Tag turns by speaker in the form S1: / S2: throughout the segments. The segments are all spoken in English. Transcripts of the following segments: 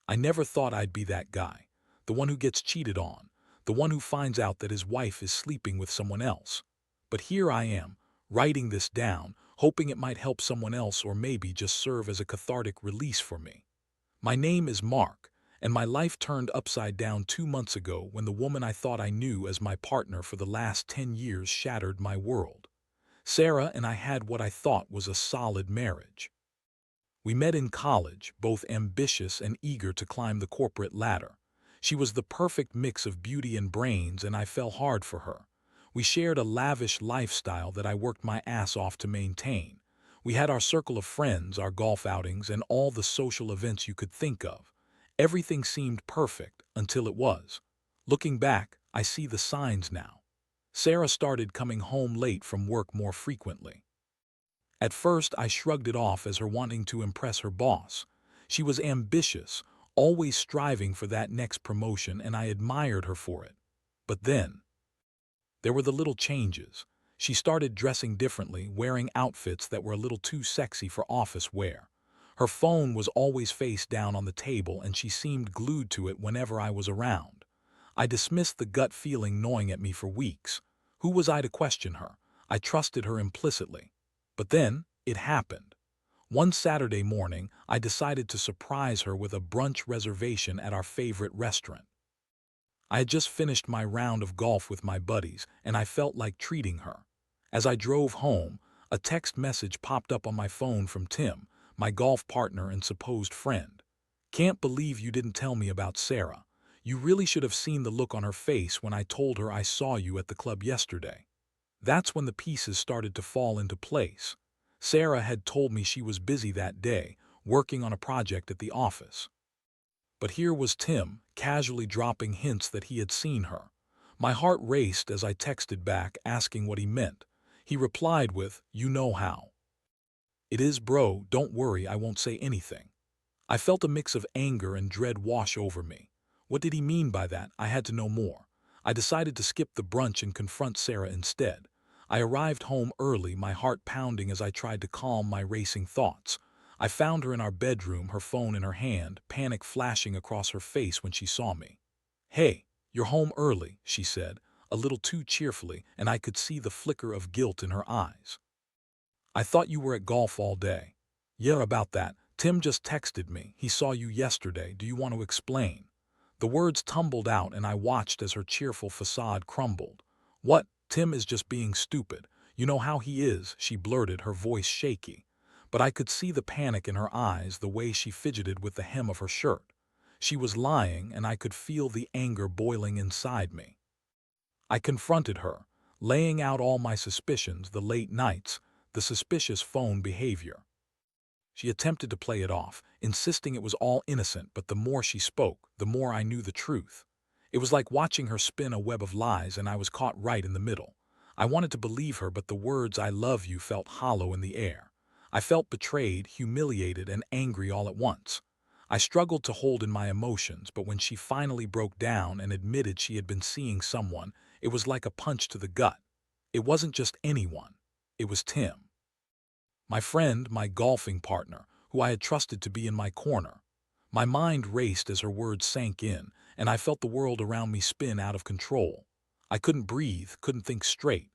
S1: I never thought I'd be that guy, the one who gets cheated on, the one who finds out that his wife is sleeping with someone else. But here I am, writing this down, hoping it might help someone else or maybe just serve as a cathartic release for me. My name is Mark, and my life turned upside down 2 months ago when the woman I thought I knew as my partner for the last 10 years shattered my world. Sarah and I had what I thought was a solid marriage. We met in college, both ambitious and eager to climb the corporate ladder. She was the perfect mix of beauty and brains, and I fell hard for her. We shared a lavish lifestyle that I worked my ass off to maintain. We had our circle of friends, our golf outings, and all the social events you could think of. Everything seemed perfect until it was. Looking back, I see the signs now. Sarah started coming home late from work more frequently. At first, I shrugged it off as her wanting to impress her boss. She was ambitious, always striving for that next promotion, and I admired her for it. But then, there were the little changes. She started dressing differently, wearing outfits that were a little too sexy for office wear. Her phone was always face down on the table, and she seemed glued to it whenever I was around. I dismissed the gut feeling gnawing at me for weeks. Who was I to question her? I trusted her implicitly. But then, it happened. One Saturday morning, I decided to surprise her with a brunch reservation at our favorite restaurant. I had just finished my round of golf with my buddies, and I felt like treating her. As I drove home, a text message popped up on my phone from Tim, my golf partner and supposed friend. "Can't believe you didn't tell me about Sarah. You really should have seen the look on her face when I told her I saw you at the club yesterday." That's when the pieces started to fall into place. Sarah had told me she was busy that day, working on a project at the office. But here was Tim, casually dropping hints that he had seen her. My heart raced as I texted back, asking what he meant. He replied with, "You know how it is, bro, don't worry, I won't say anything." I felt a mix of anger and dread wash over me. What did he mean by that? I had to know more. I decided to skip the brunch and confront Sarah instead. I arrived home early, my heart pounding as I tried to calm my racing thoughts. I found her in our bedroom, her phone in her hand, panic flashing across her face when she saw me. "Hey, you're home early," she said, a little too cheerfully, and I could see the flicker of guilt in her eyes. "I thought you were at golf all day." "Yeah, about that. Tim just texted me. He saw you yesterday. Do you want to explain?" The words tumbled out, and I watched as her cheerful facade crumbled. "What? Tim is just being stupid. You know how he is," she blurted, her voice shaky. But I could see the panic in her eyes, the way she fidgeted with the hem of her shirt. She was lying, and I could feel the anger boiling inside me. I confronted her, laying out all my suspicions, the late nights, the suspicious phone behavior. She attempted to play it off, insisting it was all innocent, but the more she spoke, the more I knew the truth. It was like watching her spin a web of lies, and I was caught right in the middle. I wanted to believe her, but the words "I love you" felt hollow in the air. I felt betrayed, humiliated, and angry all at once. I struggled to hold in my emotions, but when she finally broke down and admitted she had been seeing someone, it was like a punch to the gut. It wasn't just anyone. It was Tim. My friend, my golfing partner, who I had trusted to be in my corner. My mind raced as her words sank in, and I felt the world around me spin out of control. I couldn't breathe, couldn't think straight.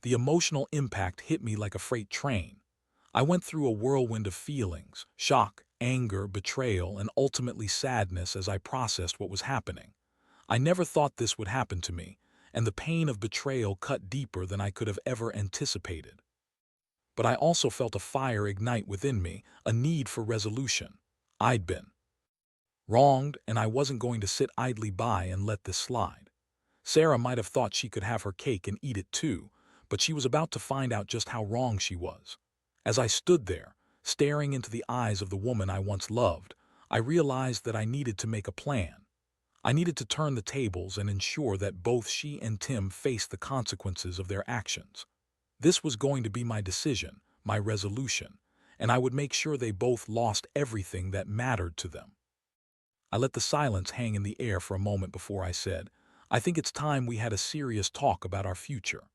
S1: The emotional impact hit me like a freight train. I went through a whirlwind of feelings, shock, anger, betrayal, and ultimately sadness as I processed what was happening. I never thought this would happen to me, and the pain of betrayal cut deeper than I could have ever anticipated. But I also felt a fire ignite within me, a need for resolution. I'd been wronged, and I wasn't going to sit idly by and let this slide. Sarah might have thought she could have her cake and eat it too, but she was about to find out just how wrong she was. As I stood there, staring into the eyes of the woman I once loved, I realized that I needed to make a plan. I needed to turn the tables and ensure that both she and Tim faced the consequences of their actions. This was going to be my decision, my resolution, and I would make sure they both lost everything that mattered to them. I let the silence hang in the air for a moment before I said, "I think it's time we had a serious talk about our future."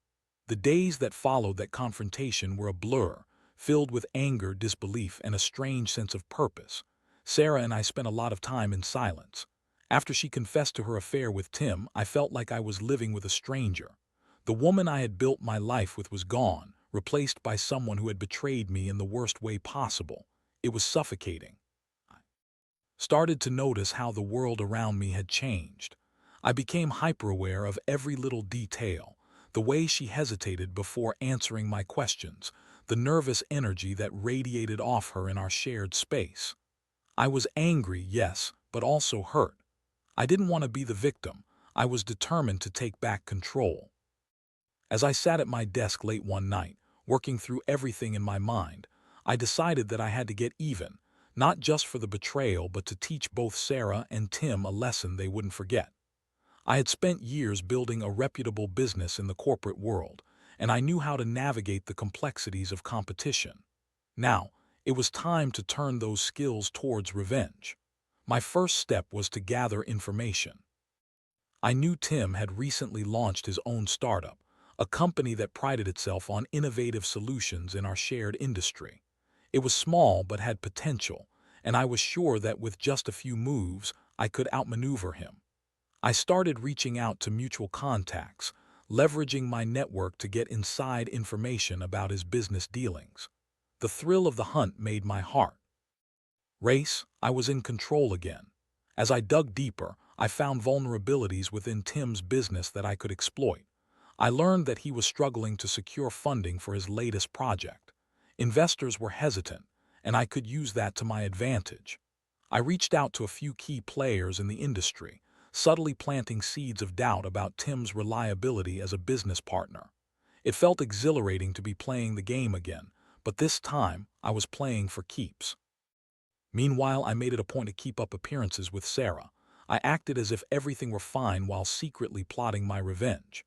S1: The days that followed that confrontation were a blur, filled with anger, disbelief, and a strange sense of purpose. Sarah and I spent a lot of time in silence. After she confessed to her affair with Tim, I felt like I was living with a stranger. The woman I had built my life with was gone, replaced by someone who had betrayed me in the worst way possible. It was suffocating. I started to notice how the world around me had changed. I became hyper-aware of every little detail, the way she hesitated before answering my questions, the nervous energy that radiated off her in our shared space. I was angry, yes, but also hurt. I didn't want to be the victim. I was determined to take back control. As I sat at my desk late one night, working through everything in my mind, I decided that I had to get even, not just for the betrayal, but to teach both Sarah and Tim a lesson they wouldn't forget. I had spent years building a reputable business in the corporate world, and I knew how to navigate the complexities of competition. Now, it was time to turn those skills towards revenge. My first step was to gather information. I knew Tim had recently launched his own startup, a company that prided itself on innovative solutions in our shared industry. It was small but had potential, and I was sure that with just a few moves, I could outmaneuver him. I started reaching out to mutual contacts, leveraging my network to get inside information about his business dealings. The thrill of the hunt made my heart race. I was in control again. As I dug deeper, I found vulnerabilities within Tim's business that I could exploit. I learned that he was struggling to secure funding for his latest project. Investors were hesitant, and I could use that to my advantage. I reached out to a few key players in the industry, subtly planting seeds of doubt about Tim's reliability as a business partner. It felt exhilarating to be playing the game again, but this time I was playing for keeps. Meanwhile, I made it a point to keep up appearances with Sarah. I acted as if everything were fine while secretly plotting my revenge.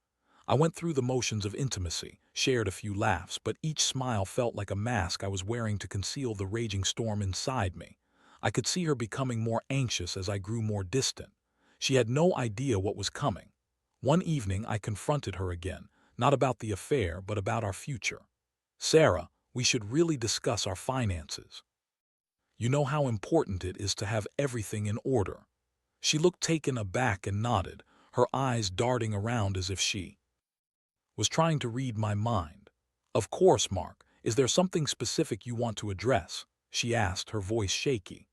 S1: I went through the motions of intimacy, shared a few laughs, but each smile felt like a mask I was wearing to conceal the raging storm inside me. I could see her becoming more anxious as I grew more distant. She had no idea what was coming. One evening, I confronted her again, not about the affair, but about our future. Sarah, we should really discuss our finances. You know how important it is to have everything in order. She looked taken aback and nodded, her eyes darting around as if she was trying to read my mind. Of course, Mark. Is there something specific you want to address? She asked, her voice shaky.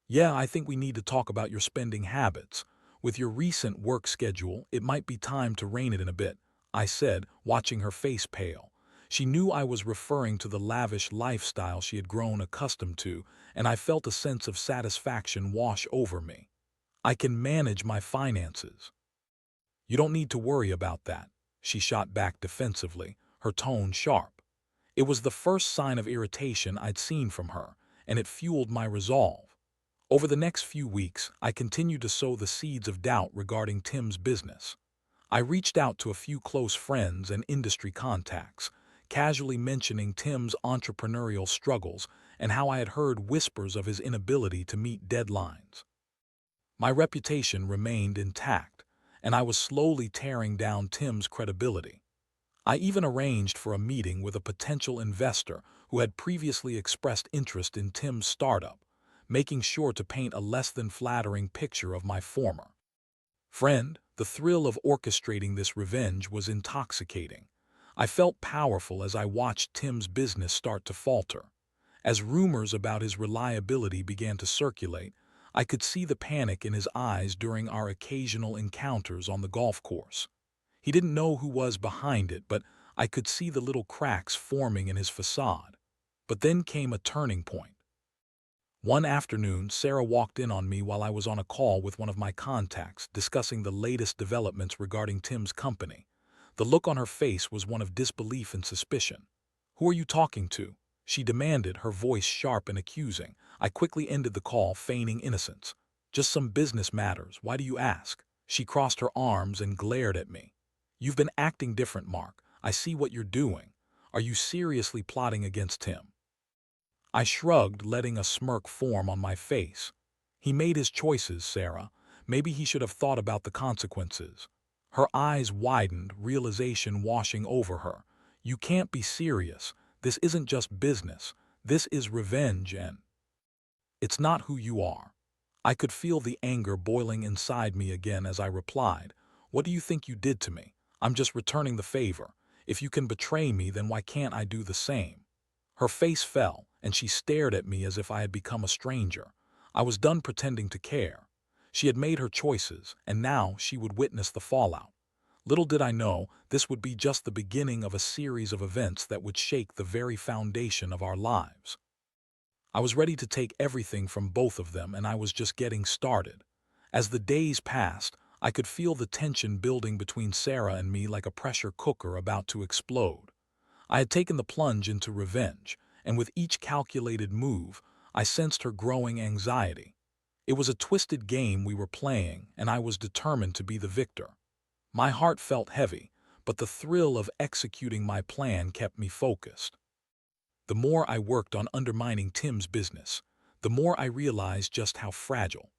S1: Yeah, I think we need to talk about your spending habits. With your recent work schedule, it might be time to rein it in a bit, I said, watching her face pale. She knew I was referring to the lavish lifestyle she had grown accustomed to, and I felt a sense of satisfaction wash over me. I can manage my finances. You don't need to worry about that, she shot back defensively, her tone sharp. It was the first sign of irritation I'd seen from her, and it fueled my resolve. Over the next few weeks, I continued to sow the seeds of doubt regarding Tim's business. I reached out to a few close friends and industry contacts, casually mentioning Tim's entrepreneurial struggles and how I had heard whispers of his inability to meet deadlines. My reputation remained intact, and I was slowly tearing down Tim's credibility. I even arranged for a meeting with a potential investor who had previously expressed interest in Tim's startup, making sure to paint a less than flattering picture of my former friend. The thrill of orchestrating this revenge was intoxicating. I felt powerful as I watched Tim's business start to falter. As rumors about his reliability began to circulate, I could see the panic in his eyes during our occasional encounters on the golf course. He didn't know who was behind it, but I could see the little cracks forming in his facade. But then came a turning point. One afternoon, Sarah walked in on me while I was on a call with one of my contacts, discussing the latest developments regarding Tim's company. The look on her face was one of disbelief and suspicion. "Who are you talking to?" she demanded, her voice sharp and accusing. I quickly ended the call, feigning innocence. "Just some business matters. Why do you ask?" She crossed her arms and glared at me. "You've been acting different, Mark. I see what you're doing. Are you seriously plotting against him?" I shrugged, letting a smirk form on my face. "He made his choices, Sarah. Maybe he should have thought about the consequences." Her eyes widened, realization washing over her. "You can't be serious. This isn't just business. This is revenge and..." It's not who you are. I could feel the anger boiling inside me again as I replied, "What do you think you did to me? I'm just returning the favor. If you can betray me, then why can't I do the same?" Her face fell, and she stared at me as if I had become a stranger. I was done pretending to care. She had made her choices, and now she would witness the fallout. Little did I know, this would be just the beginning of a series of events that would shake the very foundation of our lives. I was ready to take everything from both of them, and I was just getting started. As the days passed, I could feel the tension building between Sarah and me like a pressure cooker about to explode. I had taken the plunge into revenge, and with each calculated move, I sensed her growing anxiety. It was a twisted game we were playing, and I was determined to be the victor. My heart felt heavy, but the thrill of executing my plan kept me focused. The more I worked on undermining Tim's business, the more I realized just how fragile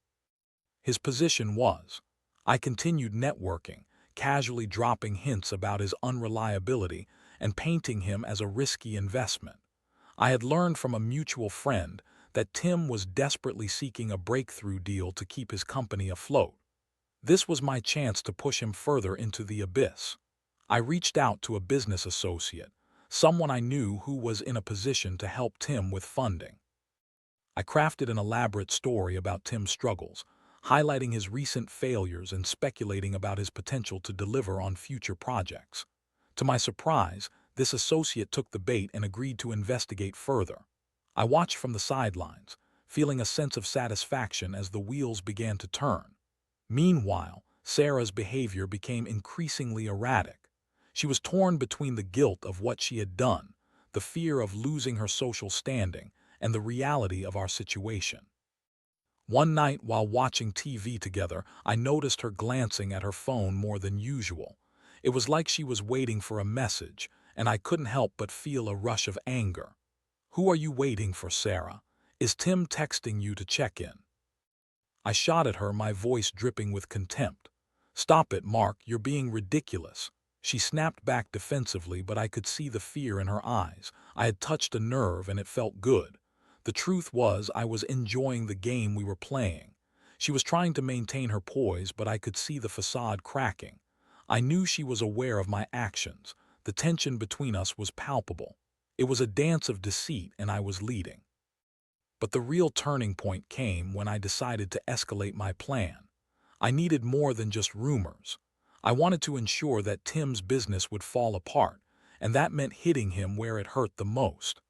S1: his position was. I continued networking, casually dropping hints about his unreliability and painting him as a risky investment. I had learned from a mutual friend that Tim was desperately seeking a breakthrough deal to keep his company afloat. This was my chance to push him further into the abyss. I reached out to a business associate, someone I knew who was in a position to help Tim with funding. I crafted an elaborate story about Tim's struggles, highlighting his recent failures and speculating about his potential to deliver on future projects. To my surprise, this associate took the bait and agreed to investigate further. I watched from the sidelines, feeling a sense of satisfaction as the wheels began to turn. Meanwhile, Sarah's behavior became increasingly erratic. She was torn between the guilt of what she had done, the fear of losing her social standing, and the reality of our situation. One night while watching TV together, I noticed her glancing at her phone more than usual. It was like she was waiting for a message, and I couldn't help but feel a rush of anger. "Who are you waiting for, Sarah? Is Tim texting you to check in?" I shot at her, my voice dripping with contempt. "Stop it, Mark, you're being ridiculous." She snapped back defensively, but I could see the fear in her eyes. I had touched a nerve, and it felt good. The truth was, I was enjoying the game we were playing. She was trying to maintain her poise, but I could see the facade cracking. I knew she was aware of my actions. The tension between us was palpable. It was a dance of deceit, and I was leading. But the real turning point came when I decided to escalate my plan. I needed more than just rumors. I wanted to ensure that Tim's business would fall apart, and that meant hitting him where it hurt the most.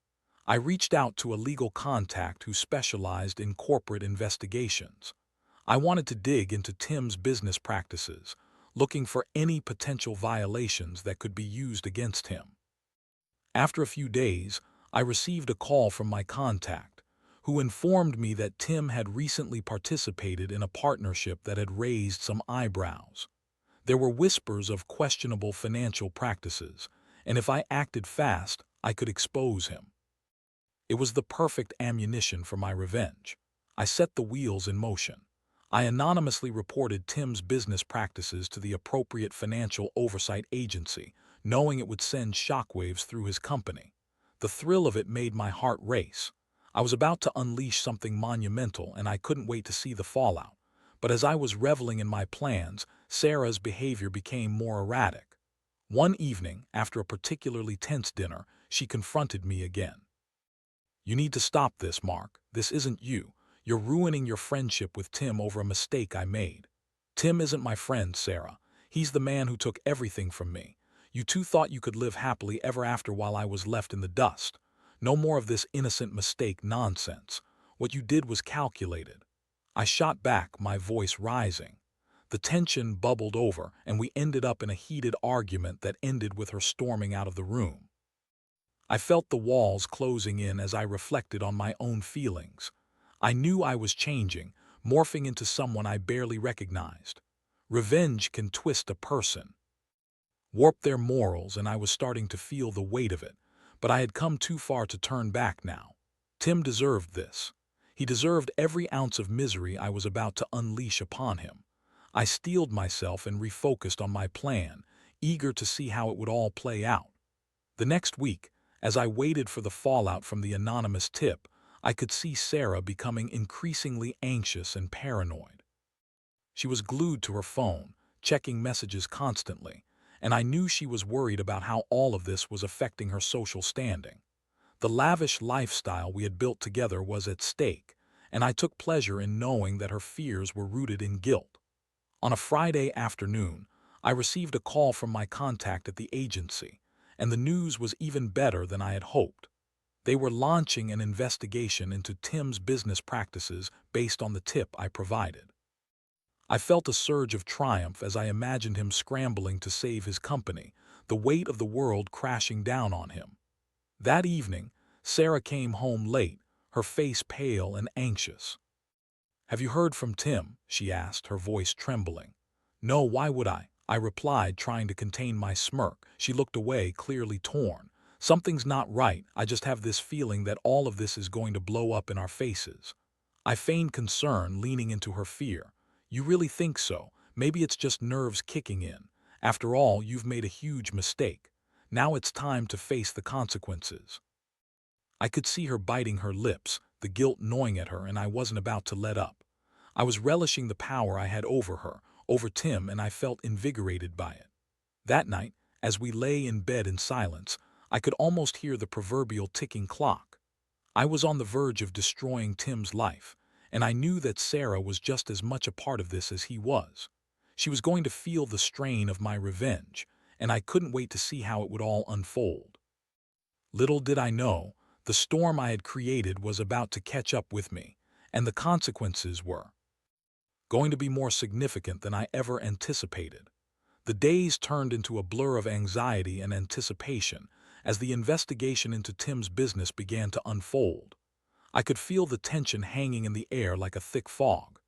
S1: I reached out to a legal contact who specialized in corporate investigations. I wanted to dig into Tim's business practices, looking for any potential violations that could be used against him. After a few days, I received a call from my contact, who informed me that Tim had recently participated in a partnership that had raised some eyebrows. There were whispers of questionable financial practices, and if I acted fast, I could expose him. It was the perfect ammunition for my revenge. I set the wheels in motion. I anonymously reported Tim's business practices to the appropriate financial oversight agency, knowing it would send shockwaves through his company. The thrill of it made my heart race. I was about to unleash something monumental, and I couldn't wait to see the fallout. But as I was reveling in my plans, Sarah's behavior became more erratic. One evening, after a particularly tense dinner, she confronted me again. "You need to stop this, Mark. This isn't you. You're ruining your friendship with Tim over a mistake I made." "Tim isn't my friend, Sarah. He's the man who took everything from me. You two thought you could live happily ever after while I was left in the dust. No more of this innocent mistake nonsense. What you did was calculated." I shot back, my voice rising. The tension bubbled over, and we ended up in a heated argument that ended with her storming out of the room. I felt the walls closing in as I reflected on my own feelings. I knew I was changing, morphing into someone I barely recognized. Revenge can twist a person, warp their morals, and I was starting to feel the weight of it, but I had come too far to turn back now. Tim deserved this. He deserved every ounce of misery I was about to unleash upon him. I steeled myself and refocused on my plan, eager to see how it would all play out. The next week, as I waited for the fallout from the anonymous tip, I could see Sarah becoming increasingly anxious and paranoid. She was glued to her phone, checking messages constantly, and I knew she was worried about how all of this was affecting her social standing. The lavish lifestyle we had built together was at stake, and I took pleasure in knowing that her fears were rooted in guilt. On a Friday afternoon, I received a call from my contact at the agency, and the news was even better than I had hoped. They were launching an investigation into Tim's business practices based on the tip I provided. I felt a surge of triumph as I imagined him scrambling to save his company, the weight of the world crashing down on him. That evening, Sarah came home late, her face pale and anxious. "Have you heard from Tim?" she asked, her voice trembling. "No, why would I?" I replied, trying to contain my smirk. She looked away, clearly torn. "Something's not right. I just have this feeling that all of this is going to blow up in our faces." I feigned concern, leaning into her fear. "You really think so? Maybe it's just nerves kicking in. After all, you've made a huge mistake. Now it's time to face the consequences." I could see her biting her lips, the guilt gnawing at her, and I wasn't about to let up. I was relishing the power I had over her, over Tim, and I felt invigorated by it. That night, as we lay in bed in silence, I could almost hear the proverbial ticking clock. I was on the verge of destroying Tim's life, and I knew that Sarah was just as much a part of this as he was. She was going to feel the strain of my revenge, and I couldn't wait to see how it would all unfold. Little did I know, the storm I had created was about to catch up with me, and the consequences were going to be more significant than I ever anticipated. The days turned into a blur of anxiety and anticipation as the investigation into Tim's business began to unfold. I could feel the tension hanging in the air like a thick fog.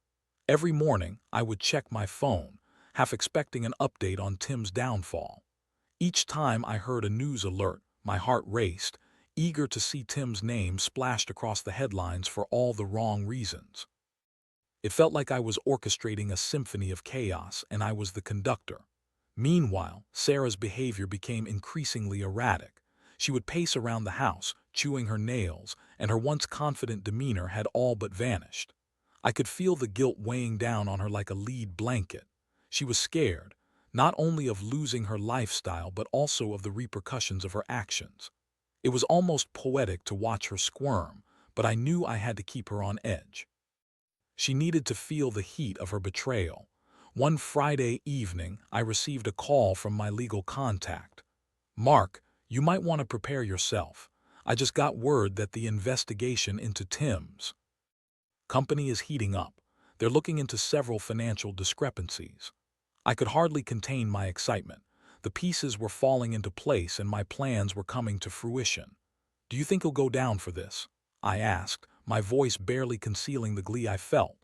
S1: Every morning, I would check my phone, half expecting an update on Tim's downfall. Each time I heard a news alert, my heart raced, eager to see Tim's name splashed across the headlines for all the wrong reasons. It felt like I was orchestrating a symphony of chaos, and I was the conductor. Meanwhile, Sarah's behavior became increasingly erratic. She would pace around the house, chewing her nails, and her once confident demeanor had all but vanished. I could feel the guilt weighing down on her like a lead blanket. She was scared, not only of losing her lifestyle but also of the repercussions of her actions. It was almost poetic to watch her squirm, but I knew I had to keep her on edge. She needed to feel the heat of her betrayal. One Friday evening, I received a call from my legal contact. "Mark, you might want to prepare yourself. I just got word that the investigation into Tim's company is heating up. They're looking into several financial discrepancies." I could hardly contain my excitement. The pieces were falling into place and my plans were coming to fruition. "Do you think he'll go down for this?" I asked, my voice barely concealing the glee I felt.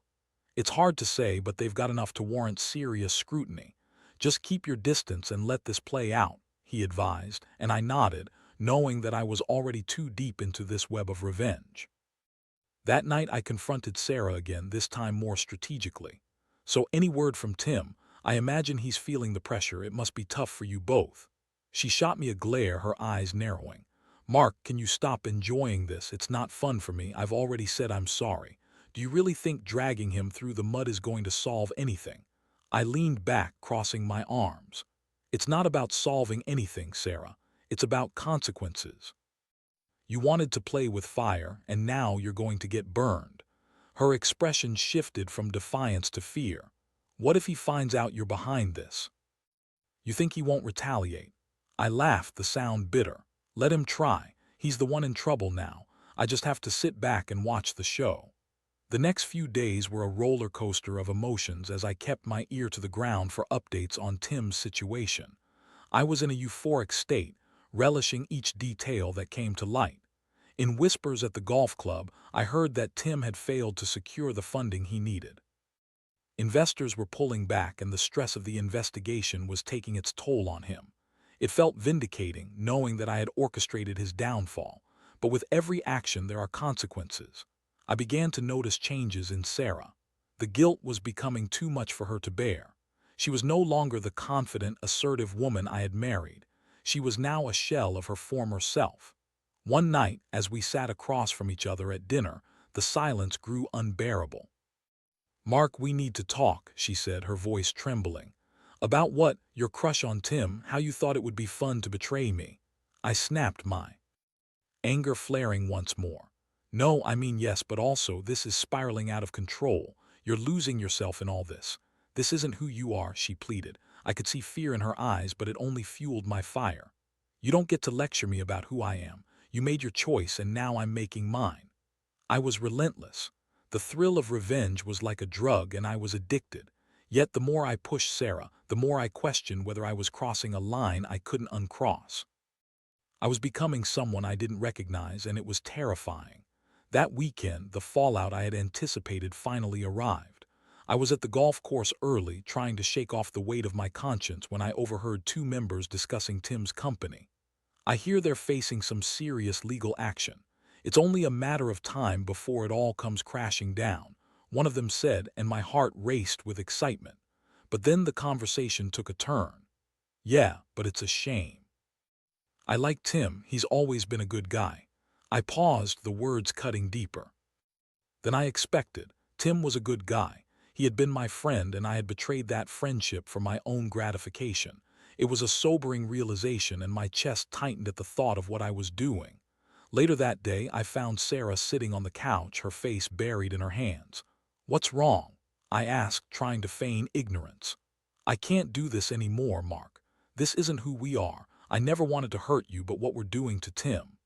S1: "It's hard to say, but they've got enough to warrant serious scrutiny. Just keep your distance and let this play out," he advised, and I nodded, knowing that I was already too deep into this web of revenge. That night I confronted Sarah again, this time more strategically. "So any word from Tim? I imagine he's feeling the pressure. It must be tough for you both." She shot me a glare, her eyes narrowing. "Mark, can you stop enjoying this? It's not fun for me. I've already said I'm sorry. Do you really think dragging him through the mud is going to solve anything?" I leaned back, crossing my arms. "It's not about solving anything, Sarah. It's about consequences. You wanted to play with fire, and now you're going to get burned." Her expression shifted from defiance to fear. "What if he finds out you're behind this? You think he won't retaliate?" I laughed, the sound bitter. "Let him try. He's the one in trouble now. I just have to sit back and watch the show." The next few days were a roller coaster of emotions as I kept my ear to the ground for updates on Tim's situation. I was in a euphoric state, relishing each detail that came to light. In whispers at the golf club, I heard that Tim had failed to secure the funding he needed. Investors were pulling back, and the stress of the investigation was taking its toll on him. It felt vindicating, knowing that I had orchestrated his downfall. But with every action there are consequences. I began to notice changes in Sarah. The guilt was becoming too much for her to bear. She was no longer the confident, assertive woman I had married. She was now a shell of her former self. One night, as we sat across from each other at dinner, the silence grew unbearable. "Mark, we need to talk," she said, her voice trembling. "About what? Your crush on Tim, how you thought it would be fun to betray me." I snapped, my anger flaring once more. "No, I mean yes, but also this is spiraling out of control. You're losing yourself in all this. This isn't who you are," she pleaded. I could see fear in her eyes, but it only fueled my fire. "You don't get to lecture me about who I am. You made your choice, and now I'm making mine." I was relentless. The thrill of revenge was like a drug, and I was addicted. Yet the more I pushed Sarah, the more I questioned whether I was crossing a line I couldn't uncross. I was becoming someone I didn't recognize, and it was terrifying. That weekend, the fallout I had anticipated finally arrived. I was at the golf course early, trying to shake off the weight of my conscience, when I overheard two members discussing Tim's company. "I hear they're facing some serious legal action. It's only a matter of time before it all comes crashing down," one of them said, and my heart raced with excitement. But then the conversation took a turn. "Yeah, but it's a shame. I like Tim, he's always been a good guy." I paused, the words cutting deeper than I expected. Tim was a good guy. He had been my friend, and I had betrayed that friendship for my own gratification. It was a sobering realization, and my chest tightened at the thought of what I was doing. Later that day, I found Sarah sitting on the couch, her face buried in her hands. "What's wrong?" I asked, trying to feign ignorance. "I can't do this anymore, Mark. This isn't who we are. I never wanted to hurt you, but what we're doing to Tim—"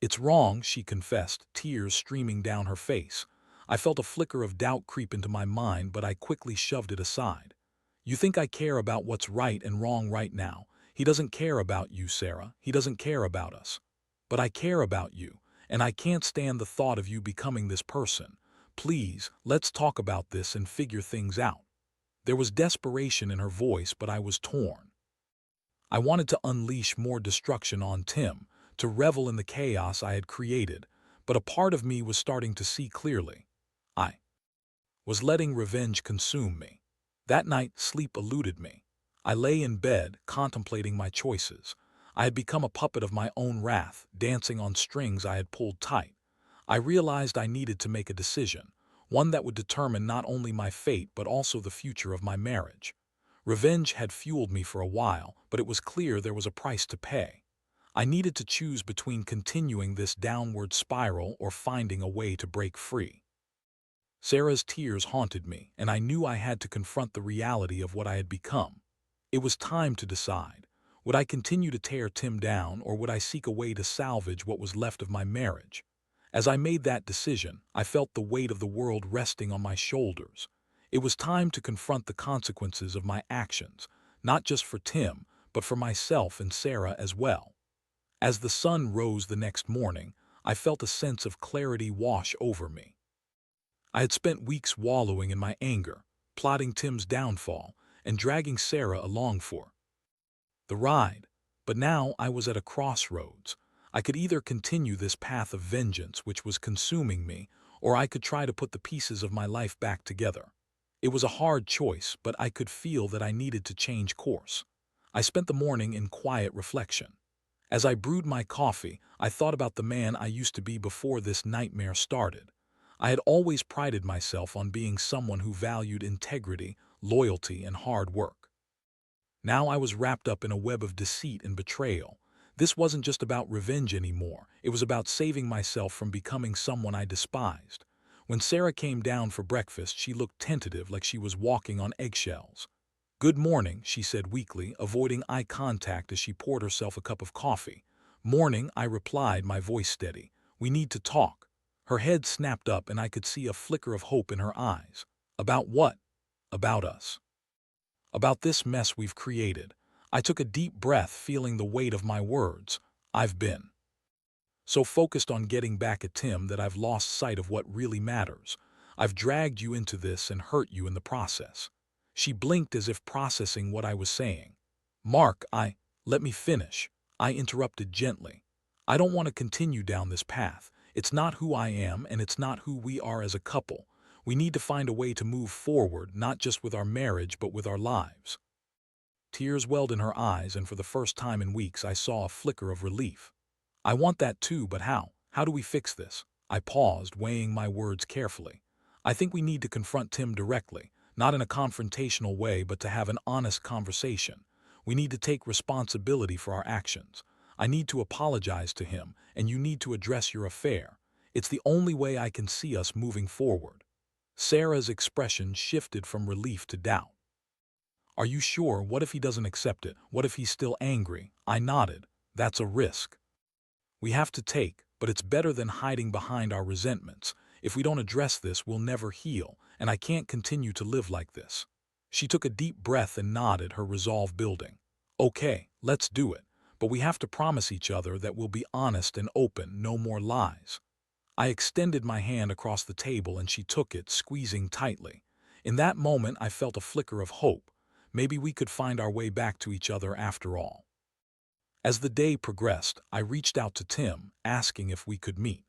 S1: "It's wrong," she confessed, tears streaming down her face. I felt a flicker of doubt creep into my mind, but I quickly shoved it aside. "You think I care about what's right and wrong right now? He doesn't care about you, Sarah. He doesn't care about us. But I care about you, and I can't stand the thought of you becoming this person. Please, let's talk about this and figure things out." There was desperation in her voice, but I was torn. I wanted to unleash more destruction on Tim, to revel in the chaos I had created, but a part of me was starting to see clearly. I was letting revenge consume me. That night, sleep eluded me. I lay in bed, contemplating my choices. I had become a puppet of my own wrath, dancing on strings I had pulled tight. I realized I needed to make a decision, one that would determine not only my fate but also the future of my marriage. Revenge had fueled me for a while, but it was clear there was a price to pay. I needed to choose between continuing this downward spiral or finding a way to break free. Sarah's tears haunted me, and I knew I had to confront the reality of what I had become. It was time to decide. Would I continue to tear Tim down, or would I seek a way to salvage what was left of my marriage? As I made that decision, I felt the weight of the world resting on my shoulders. It was time to confront the consequences of my actions, not just for Tim, but for myself and Sarah as well. As the sun rose the next morning, I felt a sense of clarity wash over me. I had spent weeks wallowing in my anger, plotting Tim's downfall, and dragging Sarah along for the ride. But now I was at a crossroads. I could either continue this path of vengeance which was consuming me, or I could try to put the pieces of my life back together. It was a hard choice, but I could feel that I needed to change course. I spent the morning in quiet reflection. As I brewed my coffee, I thought about the man I used to be before this nightmare started. I had always prided myself on being someone who valued integrity, loyalty, and hard work. Now I was wrapped up in a web of deceit and betrayal. This wasn't just about revenge anymore. It was about saving myself from becoming someone I despised. When Sarah came down for breakfast, she looked tentative, like she was walking on eggshells. "Good morning," she said weakly, avoiding eye contact as she poured herself a cup of coffee. "Morning," I replied, my voice steady. "We need to talk." Her head snapped up, and I could see a flicker of hope in her eyes. "About what?" "About us. About this mess we've created." I took a deep breath, feeling the weight of my words. "I've been so focused on getting back at Tim that I've lost sight of what really matters. I've dragged you into this and hurt you in the process." She blinked as if processing what I was saying. "Mark, let me finish," I interrupted gently. "I don't want to continue down this path. It's not who I am, and it's not who we are as a couple. We need to find a way to move forward, not just with our marriage, but with our lives." Tears welled in her eyes, and for the first time in weeks I saw a flicker of relief. I want that too, but how? How do we fix this? I paused, weighing my words carefully. I think we need to confront Tim directly, not in a confrontational way, but to have an honest conversation. We need to take responsibility for our actions. I need to apologize to him, and you need to address your affair. It's the only way I can see us moving forward. Sarah's expression shifted from relief to doubt. Are you sure? What if he doesn't accept it? What if he's still angry? I nodded. That's a risk we have to take, but it's better than hiding behind our resentments. If we don't address this, we'll never heal, and I can't continue to live like this. She took a deep breath and nodded, her resolve building. Okay, let's do it, but we have to promise each other that we'll be honest and open, no more lies. I extended my hand across the table and she took it, squeezing tightly. In that moment, I felt a flicker of hope. Maybe we could find our way back to each other after all. As the day progressed, I reached out to Tim, asking if we could meet.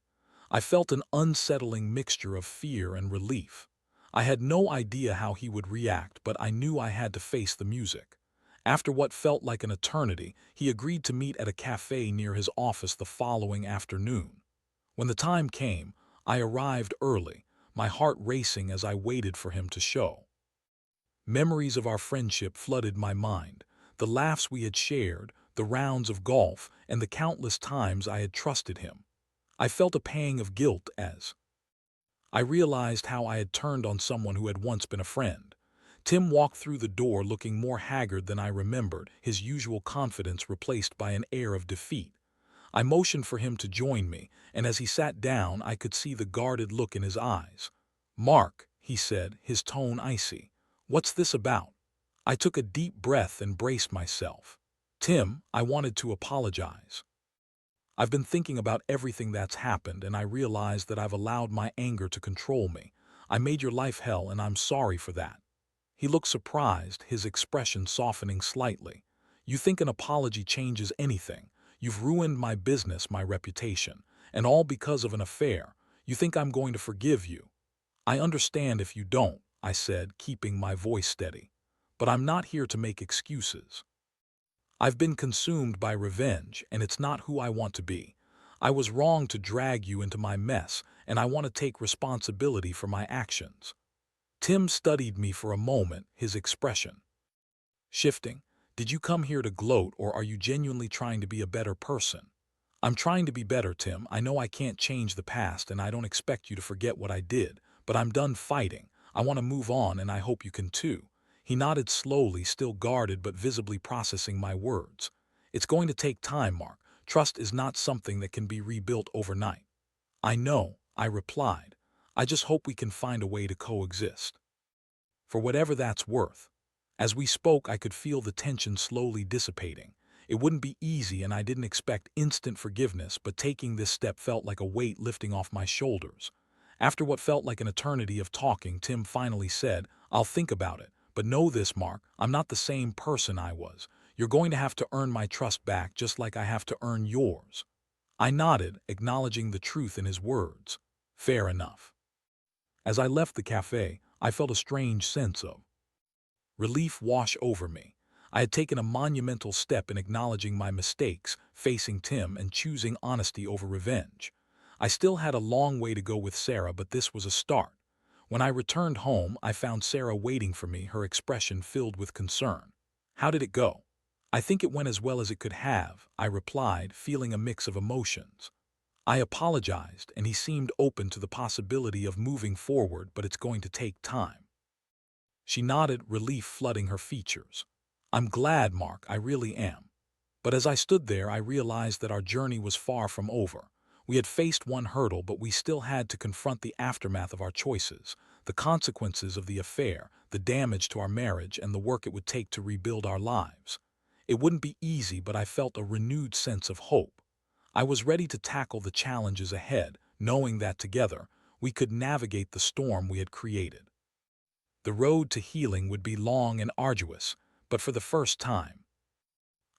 S1: I felt an unsettling mixture of fear and relief. I had no idea how he would react, but I knew I had to face the music. After what felt like an eternity, he agreed to meet at a cafe near his office the following afternoon. When the time came, I arrived early, my heart racing as I waited for him to show. Memories of our friendship flooded my mind, the laughs we had shared, the rounds of golf, and the countless times I had trusted him. I felt a pang of guilt as I realized how I had turned on someone who had once been a friend. Tim walked through the door looking more haggard than I remembered, his usual confidence replaced by an air of defeat. I motioned for him to join me, and as he sat down, I could see the guarded look in his eyes. "Mark," he said, his tone icy. "What's this about?" I took a deep breath and braced myself. "Tim, I wanted to apologize. I've been thinking about everything that's happened, and I realized that I've allowed my anger to control me. I made your life hell, and I'm sorry for that." He looked surprised, his expression softening slightly. "You think an apology changes anything? You've ruined my business, my reputation, and all because of an affair. You think I'm going to forgive you?" "I understand if you don't," I said, keeping my voice steady. "But I'm not here to make excuses. I've been consumed by revenge, and it's not who I want to be. I was wrong to drag you into my mess, and I want to take responsibility for my actions." Tim studied me for a moment, his expression shifting. "Did you come here to gloat, or are you genuinely trying to be a better person?" "I'm trying to be better, Tim. I know I can't change the past, and I don't expect you to forget what I did, but I'm done fighting. I want to move on, and I hope you can too." He nodded slowly, still guarded but visibly processing my words. "It's going to take time, Mark. Trust is not something that can be rebuilt overnight." "I know," I replied. "I just hope we can find a way to coexist, for whatever that's worth." As we spoke, I could feel the tension slowly dissipating. It wouldn't be easy, and I didn't expect instant forgiveness, but taking this step felt like a weight lifting off my shoulders. After what felt like an eternity of talking, Tim finally said, "I'll think about it. But know this, Mark, I'm not the same person I was. You're going to have to earn my trust back just like I have to earn yours." I nodded, acknowledging the truth in his words. Fair enough. As I left the cafe, I felt a strange sense of relief wash over me. I had taken a monumental step in acknowledging my mistakes, facing Tim, and choosing honesty over revenge. I still had a long way to go with Sarah, but this was a start. When I returned home, I found Sarah waiting for me, her expression filled with concern. "How did it go?" "I think it went as well as it could have," I replied, feeling a mix of emotions. I apologized, and he seemed open to the possibility of moving forward, but it's going to take time. She nodded, relief flooding her features. "I'm glad, Mark, I really am." But as I stood there, I realized that our journey was far from over. We had faced one hurdle, but we still had to confront the aftermath of our choices, the consequences of the affair, the damage to our marriage, and the work it would take to rebuild our lives. It wouldn't be easy, but I felt a renewed sense of hope. I was ready to tackle the challenges ahead, knowing that together, we could navigate the storm we had created. The road to healing would be long and arduous, but for the first time,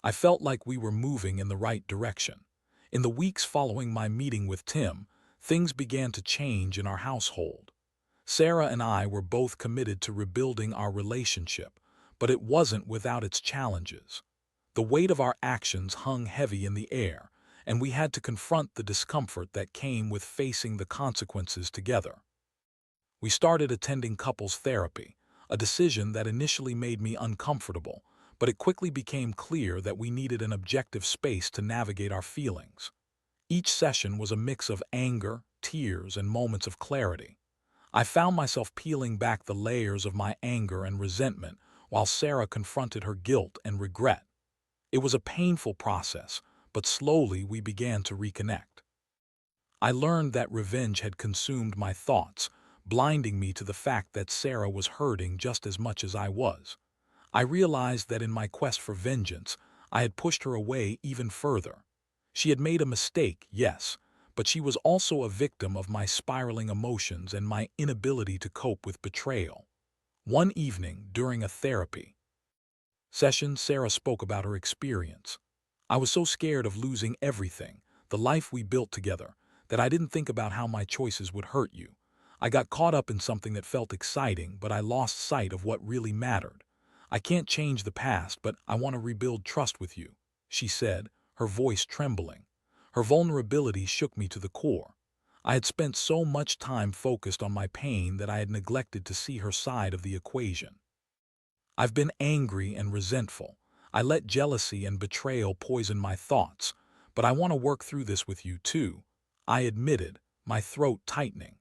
S1: I felt like we were moving in the right direction. In the weeks following my meeting with Tim, things began to change in our household. Sarah and I were both committed to rebuilding our relationship, but it wasn't without its challenges. The weight of our actions hung heavy in the air, and we had to confront the discomfort that came with facing the consequences together. We started attending couples therapy, a decision that initially made me uncomfortable, but it quickly became clear that we needed an objective space to navigate our feelings. Each session was a mix of anger, tears, and moments of clarity. I found myself peeling back the layers of my anger and resentment while Sarah confronted her guilt and regret. It was a painful process, but slowly we began to reconnect. I learned that revenge had consumed my thoughts, blinding me to the fact that Sarah was hurting just as much as I was. I realized that in my quest for vengeance, I had pushed her away even further. She had made a mistake, yes, but she was also a victim of my spiraling emotions and my inability to cope with betrayal. One evening, during a therapy session, Sarah spoke about her experience. I was so scared of losing everything, the life we built together, that I didn't think about how my choices would hurt you. I got caught up in something that felt exciting, but I lost sight of what really mattered. I can't change the past, but I want to rebuild trust with you, she said, her voice trembling. Her vulnerability shook me to the core. I had spent so much time focused on my pain that I had neglected to see her side of the equation. I've been angry and resentful. I let jealousy and betrayal poison my thoughts, but I want to work through this with you too, I admitted, my throat tightening.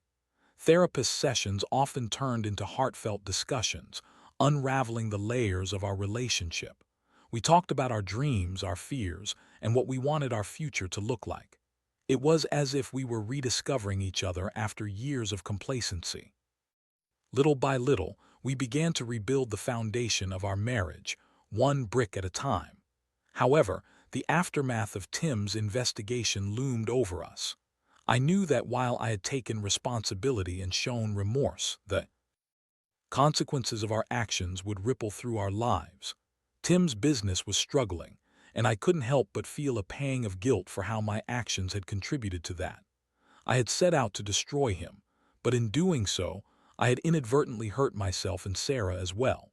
S1: Therapist sessions often turned into heartfelt discussions, unraveling the layers of our relationship. We talked about our dreams, our fears, and what we wanted our future to look like. It was as if we were rediscovering each other after years of complacency. Little by little, we began to rebuild the foundation of our marriage, one brick at a time. However, the aftermath of Tim's investigation loomed over us. I knew that while I had taken responsibility and shown remorse, the consequences of our actions would ripple through our lives. Tim's business was struggling, and I couldn't help but feel a pang of guilt for how my actions had contributed to that. I had set out to destroy him, but in doing so, I had inadvertently hurt myself and Sarah as well.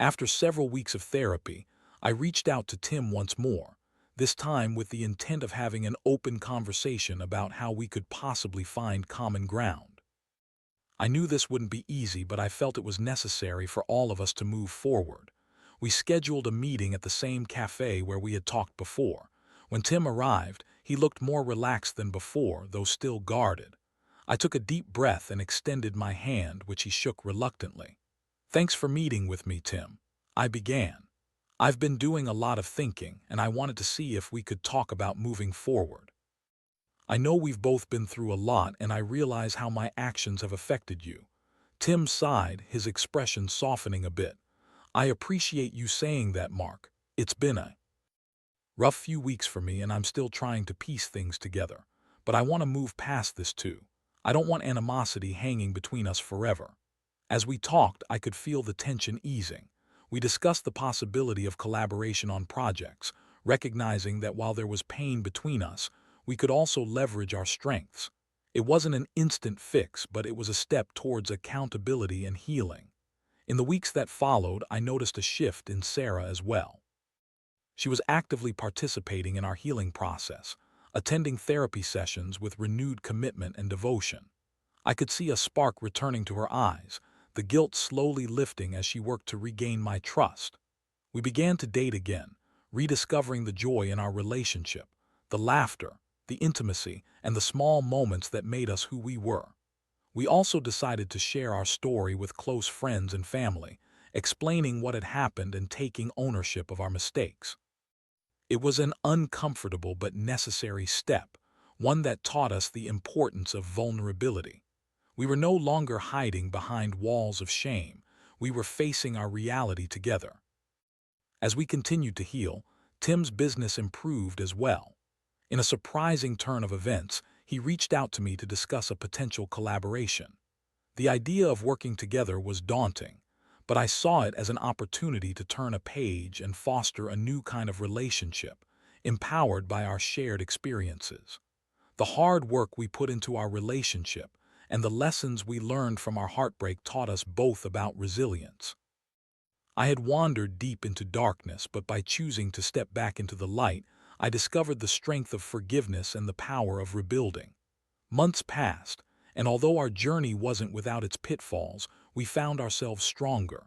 S1: After several weeks of therapy, I reached out to Tim once more, this time with the intent of having an open conversation about how we could possibly find common ground. I knew this wouldn't be easy, but I felt it was necessary for all of us to move forward. We scheduled a meeting at the same cafe where we had talked before. When Tim arrived, he looked more relaxed than before, though still guarded. I took a deep breath and extended my hand, which he shook reluctantly. "Thanks for meeting with me, Tim," I began. "I've been doing a lot of thinking, and I wanted to see if we could talk about moving forward. I know we've both been through a lot, and I realize how my actions have affected you." Tim sighed, his expression softening a bit. "I appreciate you saying that, Mark. It's been a rough few weeks for me, and I'm still trying to piece things together. But I want to move past this too. I don't want animosity hanging between us forever." As we talked, I could feel the tension easing. We discussed the possibility of collaboration on projects, recognizing that while there was pain between us, we could also leverage our strengths. It wasn't an instant fix, but it was a step towards accountability and healing. In the weeks that followed, I noticed a shift in Sarah as well. She was actively participating in our healing process, attending therapy sessions with renewed commitment and devotion. I could see a spark returning to her eyes, the guilt slowly lifting as she worked to regain my trust. We began to date again, rediscovering the joy in our relationship, the laughter, the intimacy, and the small moments that made us who we were. We also decided to share our story with close friends and family, explaining what had happened and taking ownership of our mistakes. It was an uncomfortable but necessary step, one that taught us the importance of vulnerability. We were no longer hiding behind walls of shame. We were facing our reality together. As we continued to heal, Tim's business improved as well. In a surprising turn of events, he reached out to me to discuss a potential collaboration. The idea of working together was daunting, but I saw it as an opportunity to turn a page and foster a new kind of relationship, empowered by our shared experiences. The hard work we put into our relationship and the lessons we learned from our heartbreak taught us both about resilience. I had wandered deep into darkness, but by choosing to step back into the light, I discovered the strength of forgiveness and the power of rebuilding. Months passed, and although our journey wasn't without its pitfalls, we found ourselves stronger.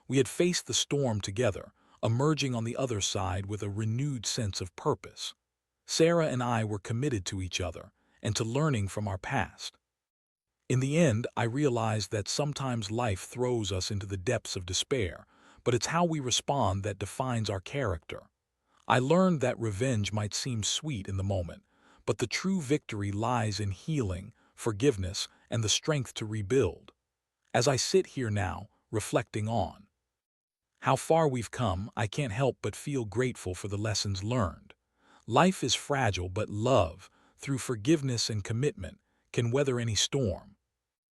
S1: We had faced the storm together, emerging on the other side with a renewed sense of purpose. Sarah and I were committed to each other and to learning from our past. In the end, I realized that sometimes life throws us into the depths of despair, but it's how we respond that defines our character. I learned that revenge might seem sweet in the moment, but the true victory lies in healing, forgiveness, and the strength to rebuild. As I sit here now, reflecting on how far we've come, I can't help but feel grateful for the lessons learned. Life is fragile, but love, through forgiveness and commitment, can weather any storm.